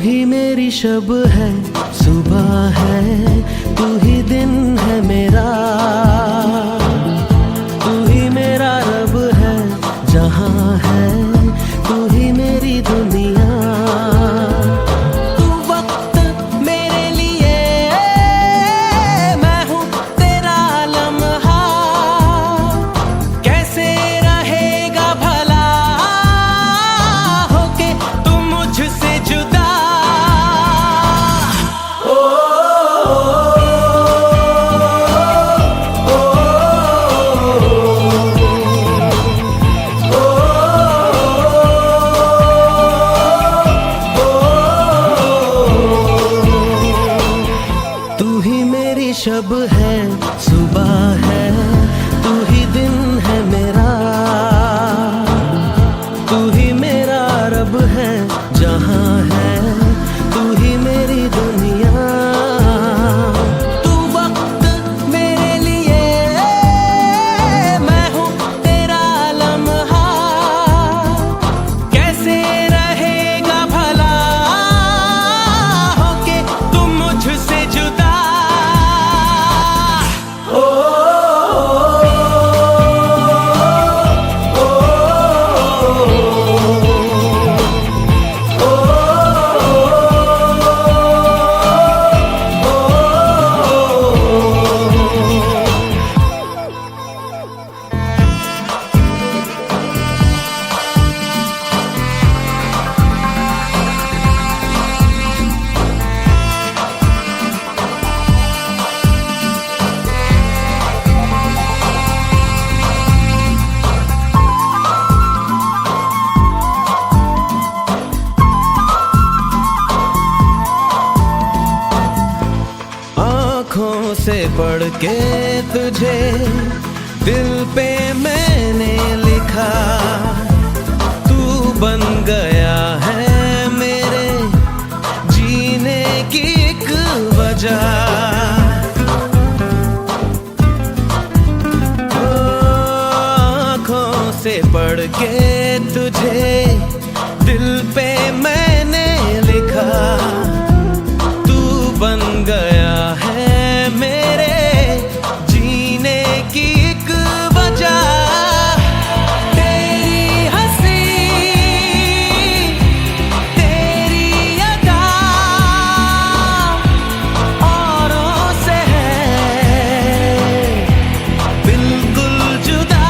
ही मेरी शब है, सुबह है, तू ही दिन है मेरा। तू ही मेरा रब है, जहां है तू ही मेरी दुनिया। तू वक्त मेरे लिए, मैं हूँ तेरा लम्हा। कैसे रहेगा भला होके तू मुझसे जुदा। तू ही मेरी शब है, सुबह है, तू ही दिन है मेरा। तू ही मेरा रब है, जहां है तू ही मेरी दुनिया। तू वक्त मेरे लिए, मैं हूँ तेरा लम्हा। कैसे रहेगा भला होके तुम मुझसे जुदा। आँखों से पढ़ के तुझे दिल पे मैंने लिखा। तू बन गया है मेरे जीने की एक वजह। आँखों से पढ़ के तुझे दिल पे मैंने लिखा। तू बन गया है मेरे जीने की एक वजह। तेरी हंसी, तेरी अदा औरों से है बिल्कुल जुदा।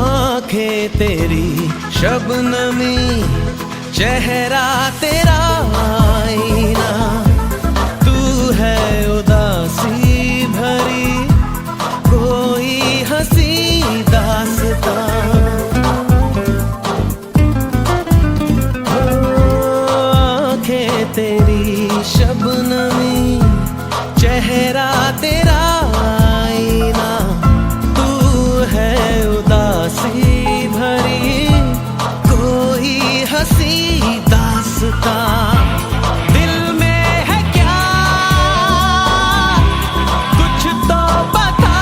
आँखें तेरी शबनमी, चेहरा तेरा आईना। तू है उदासी भरी कोई हंसी दास्तां। आँखें तेरी शबनमी, चेहरा तेरा आईना। तू है उदासी भरी कोई हंसी दास्तां। दिल में है क्या कुछ तो बता,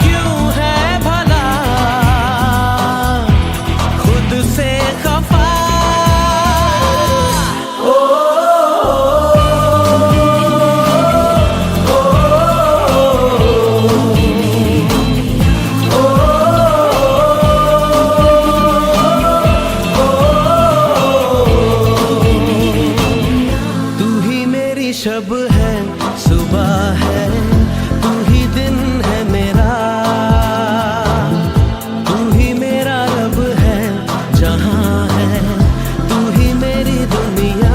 क्यों है भला खुद से खफा। शब है, सुबह है, तू ही दिन है मेरा। तू ही मेरा रब है, जहां है तू ही मेरी दुनिया।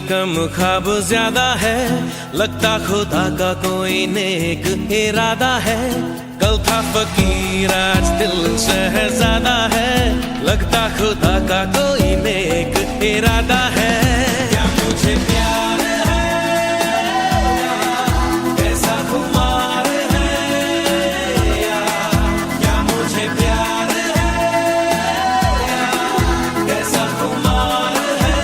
कम ख्वाब ज्यादा है, लगता खुदा का कोई नेक इरादा है। कल था फकीर आज दिल शहजादा है, लगता खुदा का कोई नेक इरादा है। क्या मुझे प्यार है, कैसा खुमार है, क्या मुझे प्यार है, कैसा खुमार है।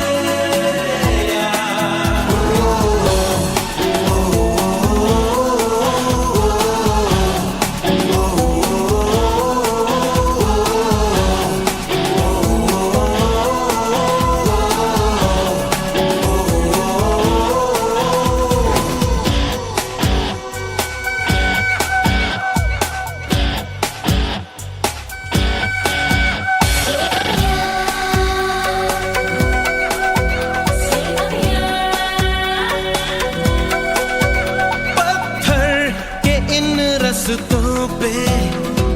रस्तों पे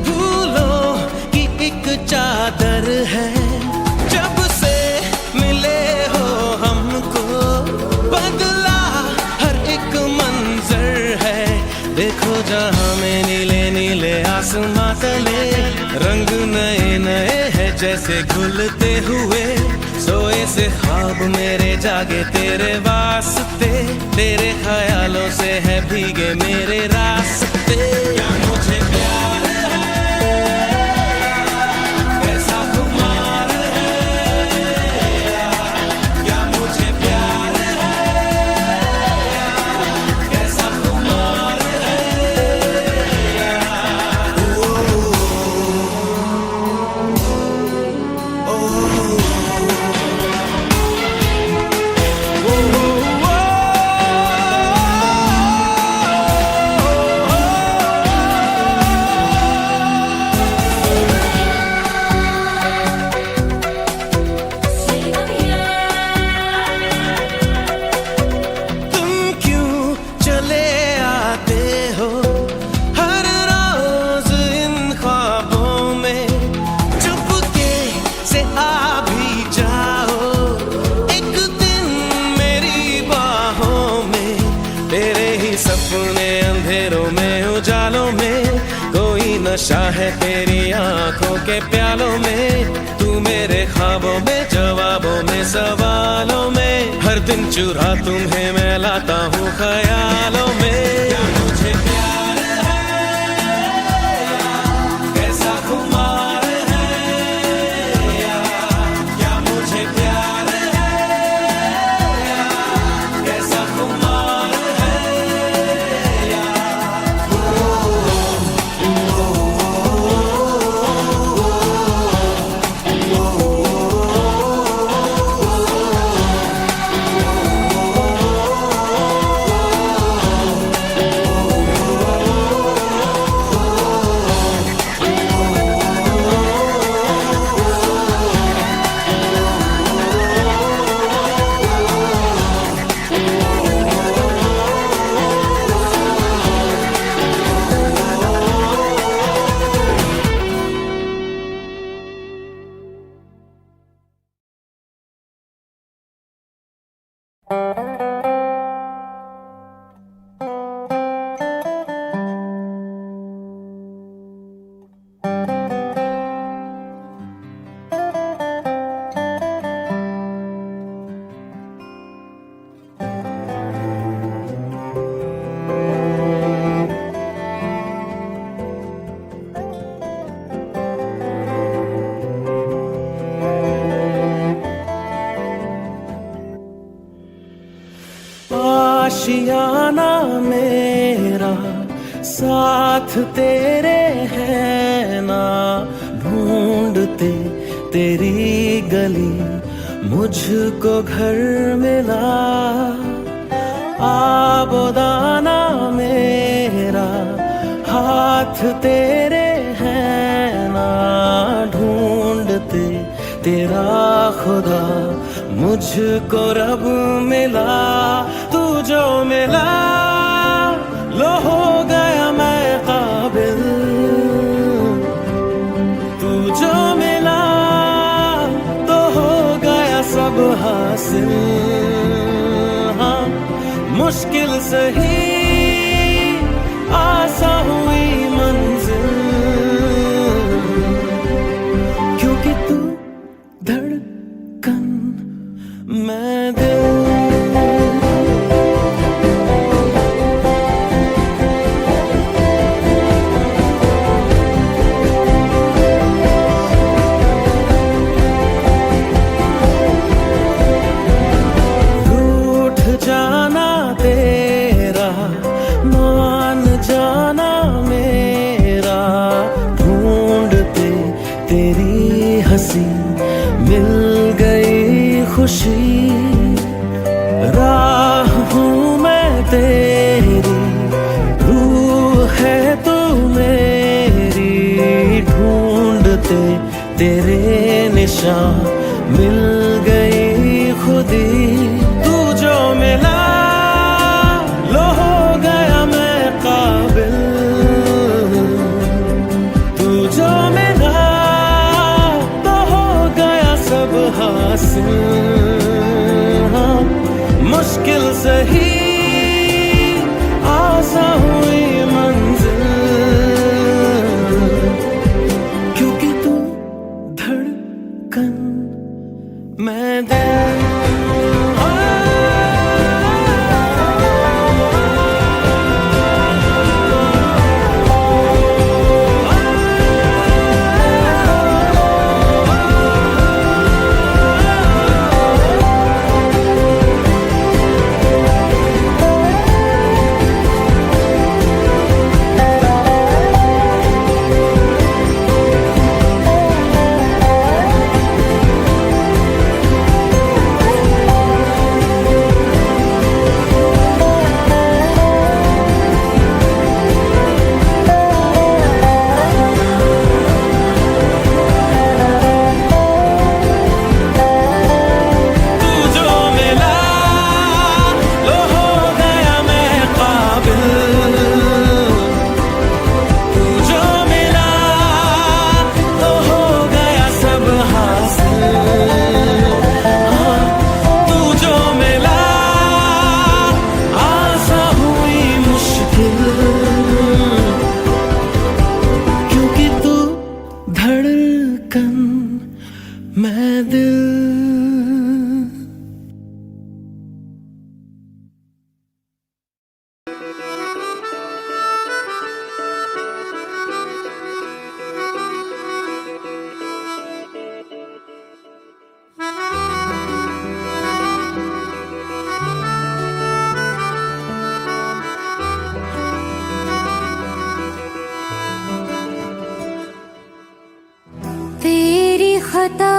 फूलों की एक चादर है, जब से मिले हो हमको बदला हर एक मंजर है। देखो जहां में नीले नीले आसमां तले, रंग नए नए हैं जैसे घुलते हुए। सोए से ख्वाब मेरे जागे तेरे वास्ते, तेरे ख्यालों से है भीगे मेरे रास्ते। क्या मुझे प्यार है, कैसा खुमार है, क्या मुझे प्यार है, कैसा खुमार नशा है तेरी आंखों के प्यालों में। तू मेरे ख्वाबों में, जवाबों में, सवालों में, हर दिन चुरा तुम्हें मैं लाता हूँ ख्यालों में। क्या मुझे प्यार है, कैसा खुमार है, क्या मुझे प्यार है, कैसा खुमार है। आशियाना मेरा साथ तेरे है ना, ढूंढते तेरी गली मुझको घर मिला। आबोदाना मेरा हाथ तेरे है ना, ढूंढते तेरा खुदा मुझको रब मिला। तू जो मिला लो हो गया मैं काबिल, तू जो मिला तो हो गया सब हासिल। सही आसा हुई मंजिल, क्योंकि तू धड़कन मैं दिल। जाना तेरा मान जाना मेरा, ढूंढते तेरी हंसी मिल गई खुशी। राह हूँ मैं तेरी, रूह है तू मेरी, ढूंढते तेरे निशान मिल गई खुदी। जो मिला लो हो गया मैं काबिल, तू जो मिला तो हो गया सब हासिल। हाँ, मुश्किल सही आसा हुई मंजिल, क्योंकि तू धड़कन मैं दिल। मैं दिल। तेरी खता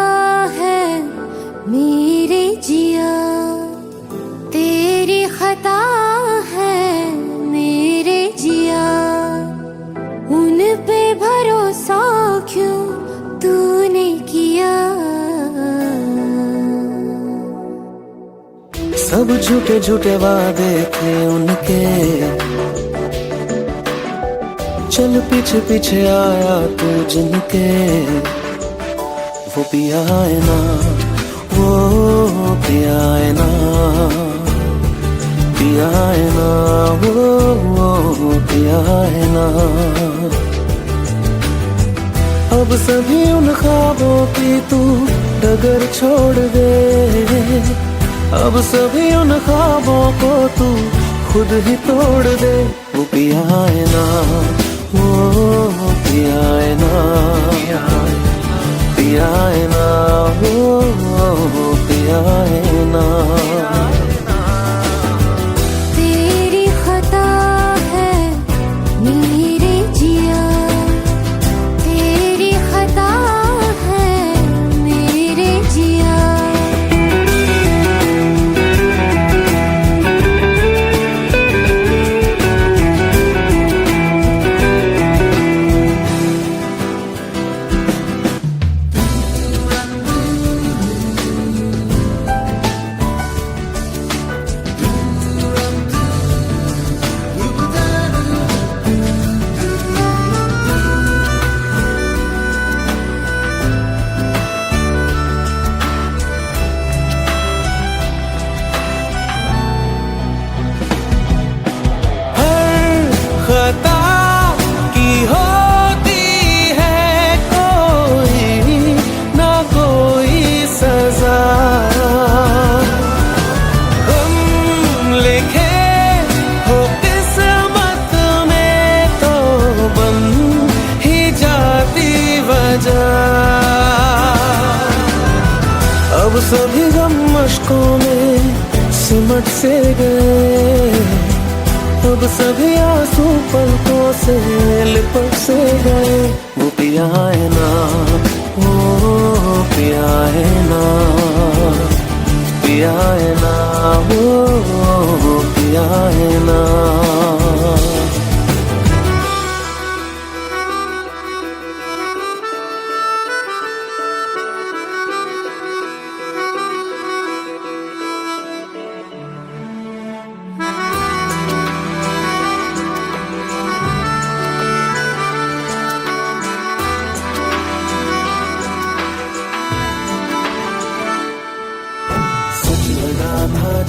है मेरे जिया, तेरी खता है मेरे जिया, उन पे भरोसा क्यों तूने किया। सब झूठे झूठे वादे थे उनके, चल पीछे पीछे आया तू जिनके। वो पिया है ना, वो पिया है ना, पिया है ना, वो पिया है ना। अब सभी उन ख्वाबों की तू डगर छोड़ दे, अब सभी उन ख्वाबों को तू खुद ही तोड़ दे। वो पिया है ना, वो पिया है ना, पिया है ना, वो पिया है ना। तेरी खता है मेरे जिया, तेरी खता है मेरे जिया। सभी गम मशकों में सिमट से गए, अब सभी आंसू पलकों से लिपट से गए। वो पिया है ना, वो पिया है ना, पिया है ना, वो पिया है ना।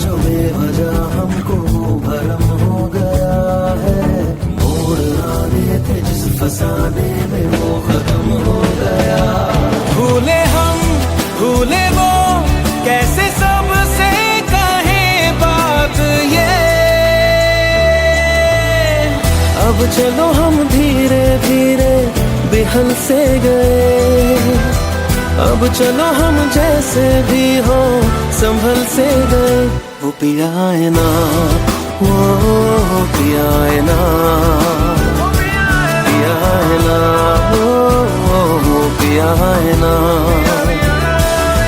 जो बेवजह हमको भरम हो गया है, मोड़ आने थे जिस फसाने में वो खत्म हो गया। भूले हम भूले वो, कैसे सबसे कहे बात ये। अब चलो हम धीरे धीरे बिहल से गए, अब चलो हम जैसे भी हो संभल से गए। वो पिया है ना, वो पिया है ना, पिया है ना, वो पिया है ना,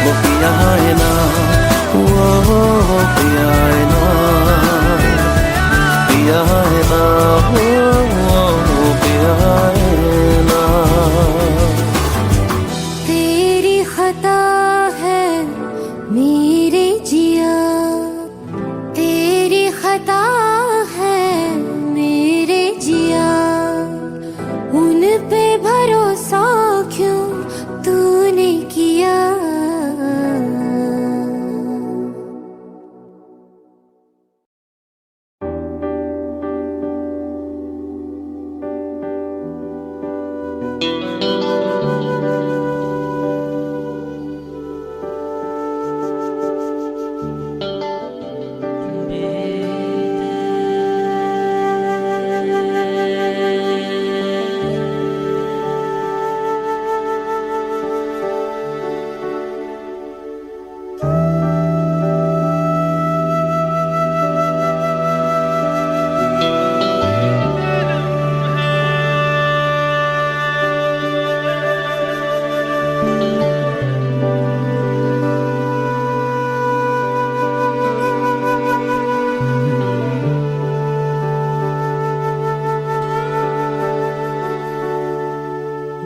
वो पिया है ना, वो पिया है ना, पिया है ना, वो पिया है ना। खता है मेरे जिया, तेरी खता है मेरे जिया। उन पे भरोसा क्यों तूने किया।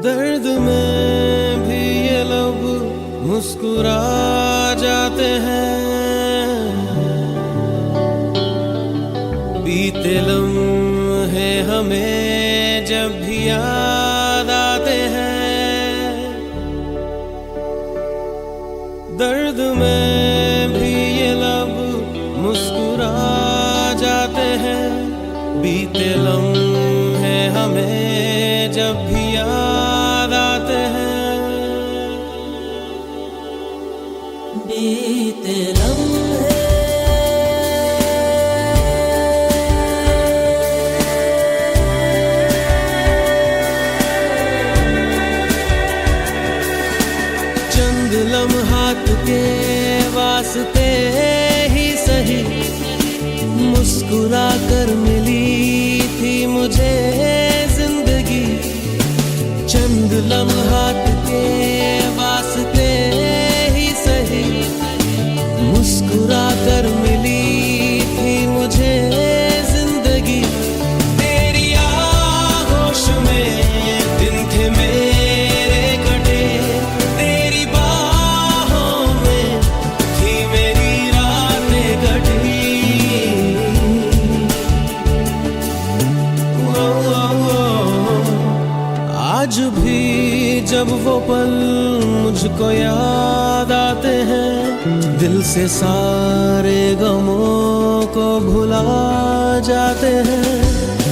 दर्द में भी ये लब मुस्कुरा जाते हैं, बीते लम्हे हमें जब भी याद आते हैं। दर्द में भी ये लब मुस्कुरा जाते हैं, बीते लम्हे हमें जब भी याद आते हैं। बीते लम्हे चंद लम्हात के वास्ते ही सही मुस्कुरा कर मिली थी मुझे जिंदगी। चंद लम्हात के वास्ते ही सही मुस्कुरा कर मिली थी मुझे जिंदगी। तेरी आगोश में दिन थे मेरे कटे, तेरी बाहों में थी मेरी रातें कटी। आज भी जब वो पल मुझको याद आते हैं, दिल से सारे गमों को भुला जाते हैं।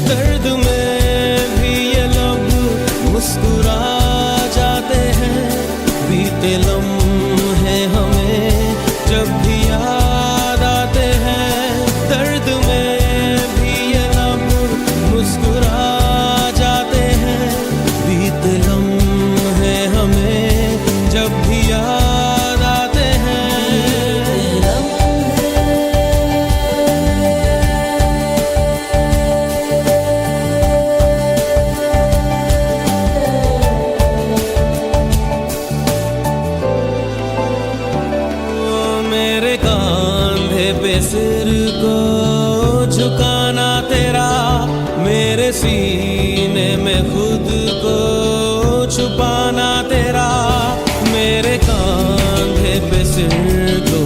दर्द में भी ये लब मुस्कुरा जाते हैं, बीते लम्हे हमें जब भी याद आते हैं। दर्द में भी ये लब मुस्कुरा जाते हैं, बीते लम्हे हमें जब भी याद आते हैं। सिर को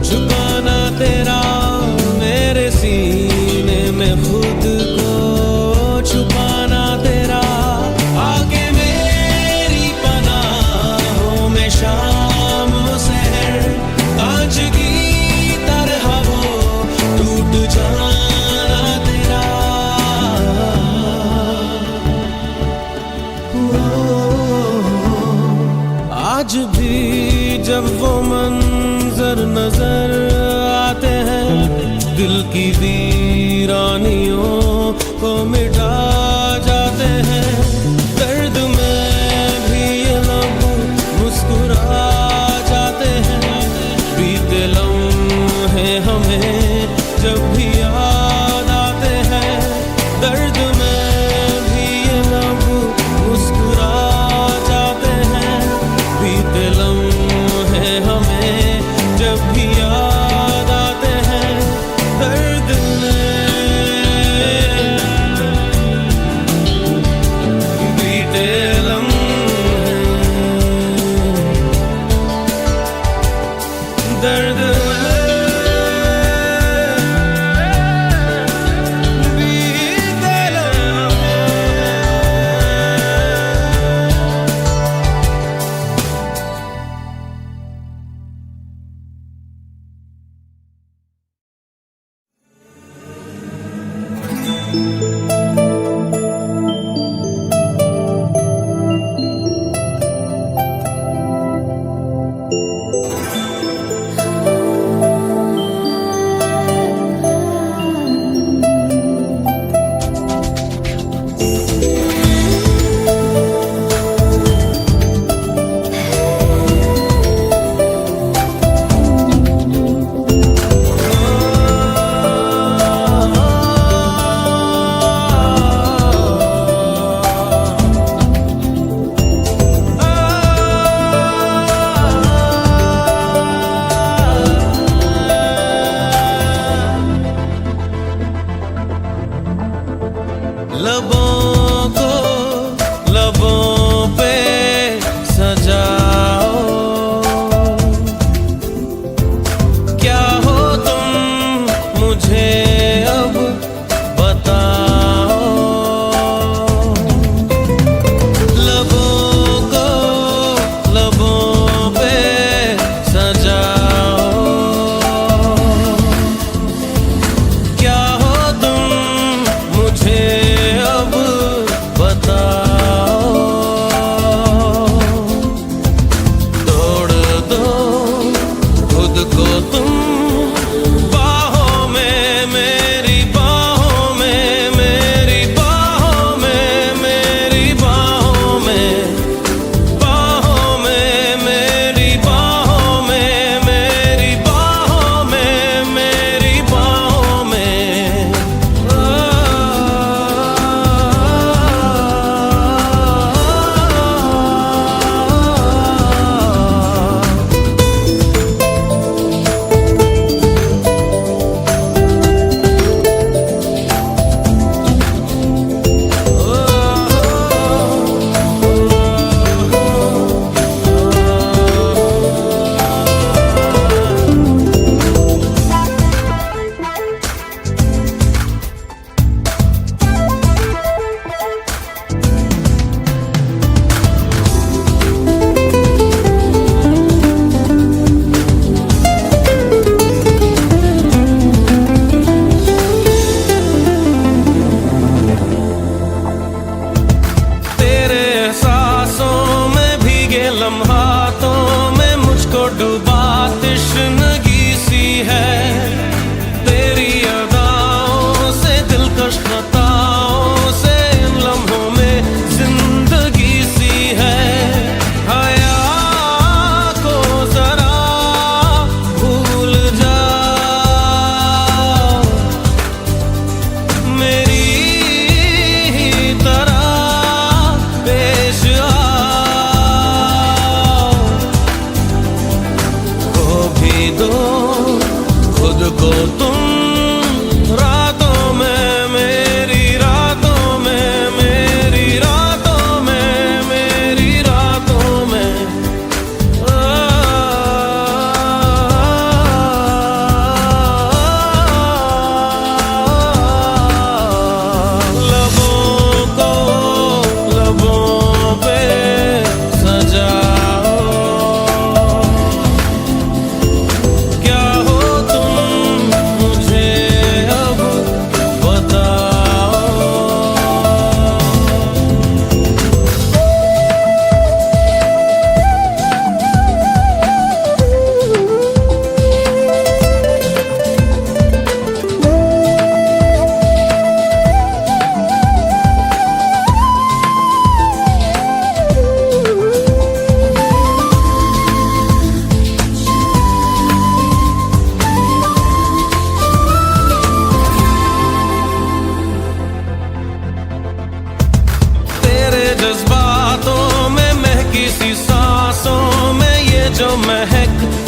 झुकाना तेरा, मेरे सीने में खुद को छुपाना तेरा, आके मेरी पनाहों में शाम सहर, कांच की तरह वो टूट जाना तेरा। आज भी जब वो मंजर नजर आते हैं, दिल की वीरानियों को मिटा जाते हैं। दर्द में भी ये लब मुस्कुरा जाते हैं, बीते लम्हे हमें जब भी याद आते हैं। दर्द में भी ये लब मुस्कुरा जाते हैं, बीते लम्हे हमें जब भी याद आते हैं। दर्द में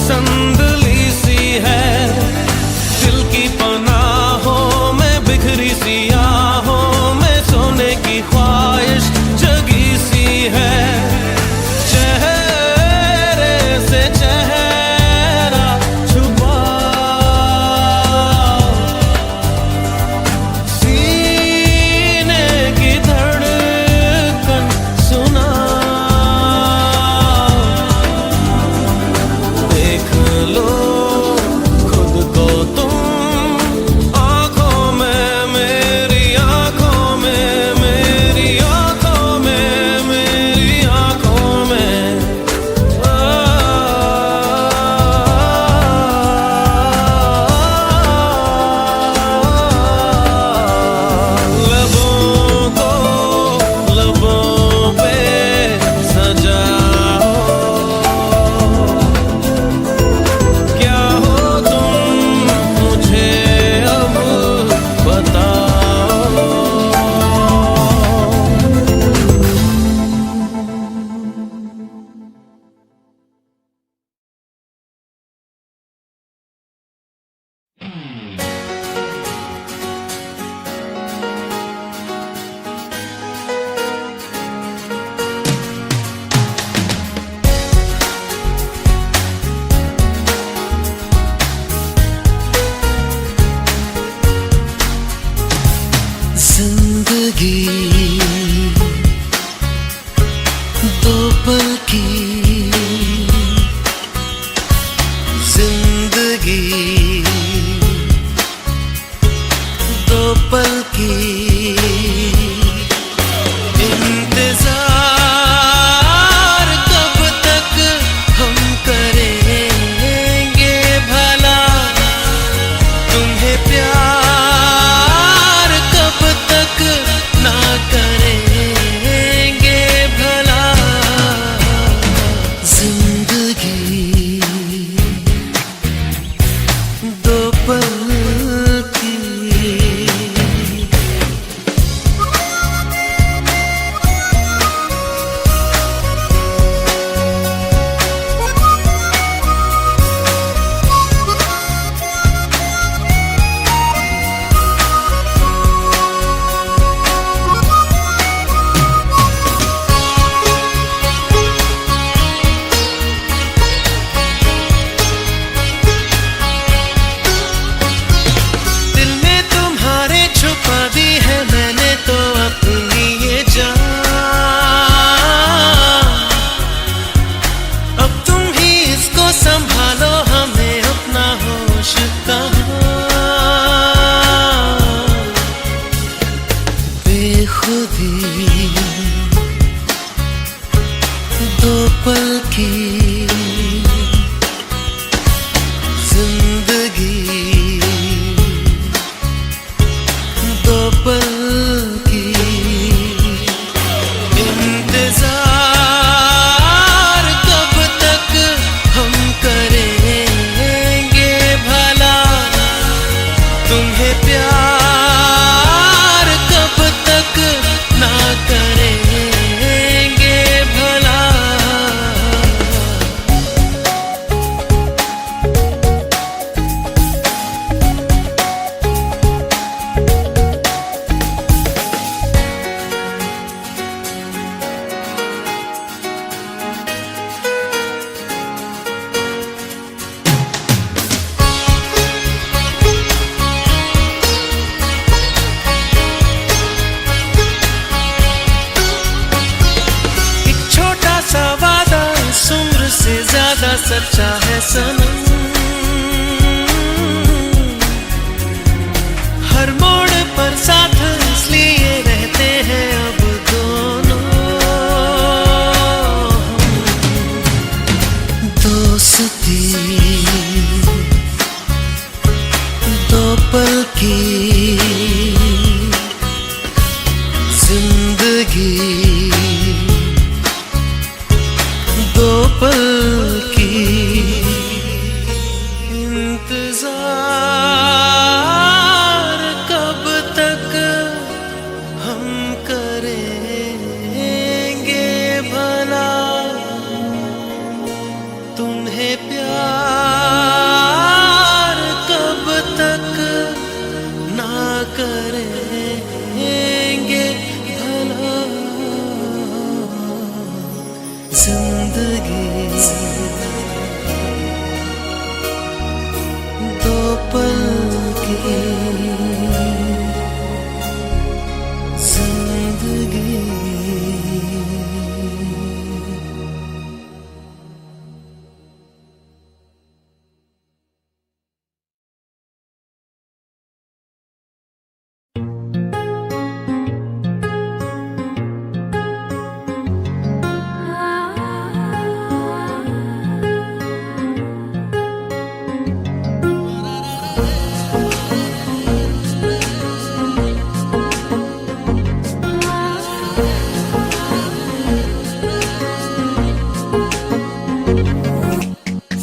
संदली सी है, दिल की पनाहों में बिखरी सी आहों में सोने की ख्वाहिश जगी सी है। चेहरे से चेहरा छुपा, सीने की धड़कन सुना, देख लो खुद को तुम आंखों में, मेरी आंखों में, मेरी आंखों में, मेरी आंखों में। लबों को लबों पे सजाओ, क्या हो तुम मुझे अब बताओ। जिंदगी दो पल की, जिंदगी दो पल की, इंतजार कब तक हम करेंगे भला, तुम्हें प्यार कब तक ना करेंगे भला। जिंदगी दो पल की। दिल में तुम्हारे छुपा दी है मैंने तो अपनी ये जान, अब तुम ही इसको संभालो, हमें अपना होश कहाँ। बेखुदी दो पल की, जिंदगी दो पल की, इंतजार कब तक हम करेंगे भला, तुम्हें प्यार कब तक ना करेंगे भला। एक छोटा सा वादा इस उम्र से ज्यादा सच्चा है सनम, हर मोड़ पर साथ इसलिए रहते हैं अब दोनों। दोस्ती दो पल की, जिंदगी दो पल की। जिंदगी दो पल की जिंदगी।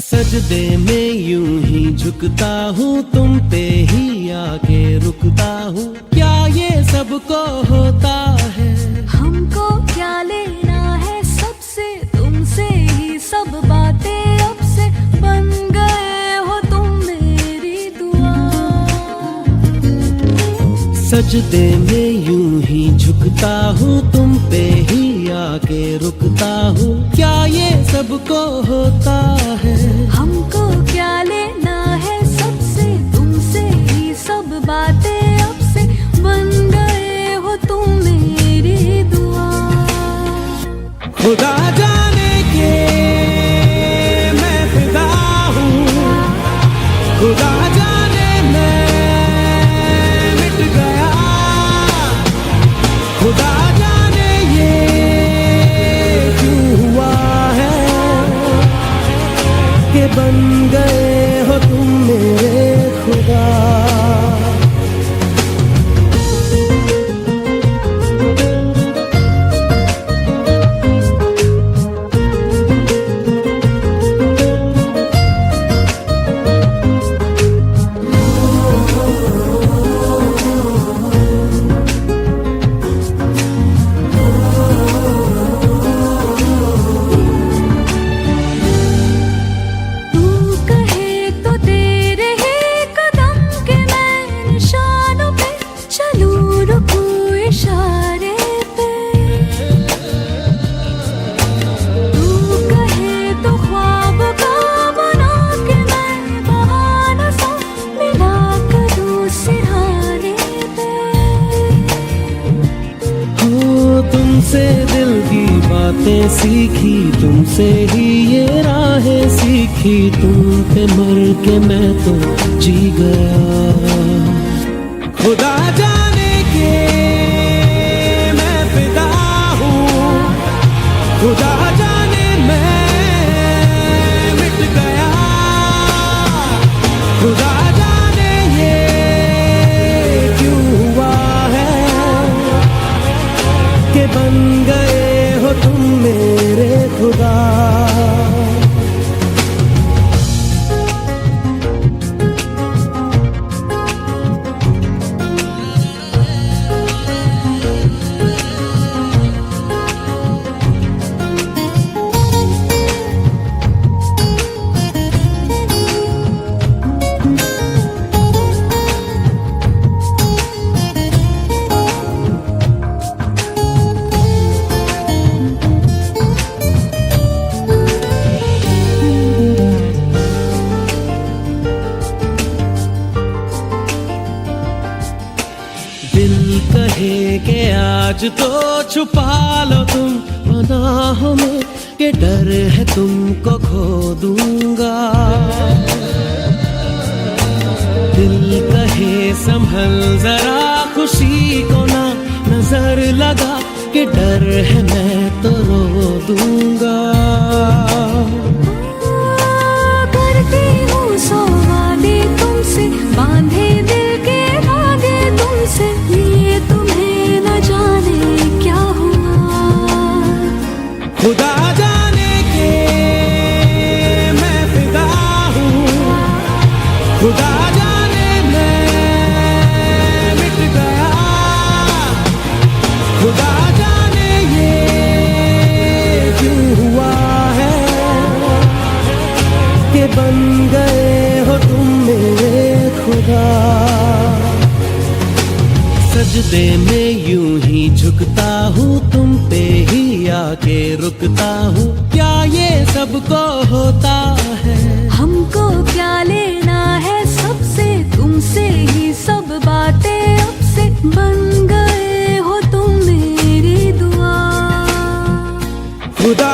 सजदे में यूं ही झुकता हूँ, तुम पे ही आके रुकता हूँ। क्या ये सबको होता है? हमको क्या लेना है सबसे, तुमसे ही सब बातें अब से बन गए हो तुम मेरी दुआ। सजदे में यूं ही झुकता हूँ, तुम पे ही आके रुकता हूँ। क्या ये सबको होता है? हमको क्या लेना है सबसे, तुमसे ही सब बातें अब से बन गए हो तुम मेरी दुआ। खुदा जाने के मैं फिदा हूँ, खुदा जाने मैं मिट गया। खुदा जाने ये क्यों हुआ है कि बन गए हो तुम मेरे खुदा। तुमसे दिल की बातें सीखी, तुमसे ही ये राहें सीखी। तुम पे मर के मैं तो जी गया। खुदा जाने के मैं फिदा हूँ, खुदा जाने मैं मिट गया। खुदा जाने ये क्यों हुआ है कि बन गए हो तुम मेरे खुदा। कहे के आज तो छुपा लो तुम पनाहों में, के डर है तुमको खो दूंगा। दिल कहे संभल जरा खुशी को ना नजर लगा, के डर है मैं तो रो दूंगा। करती हूँ सौ वादे तुमसे, बांधे दिल के धागे तुमसे, ये तुम्हें न जाने क्या हुआ। खुदा जाने के मैं फिदा हूँ, खुदा जाने मैं मिट गया। खुदा जाने ये क्यों हुआ है कि बन गए हो तुम मेरे खुदा। सजदे में यूं ही झुकता हूँ, तुम पे ही आके रुकता हूँ, क्या ये सबको होता है? हमको क्या लेना है सबसे, तुमसे ही सब बातें अब से, बन गए हो तुम मेरी दुआ। खुदा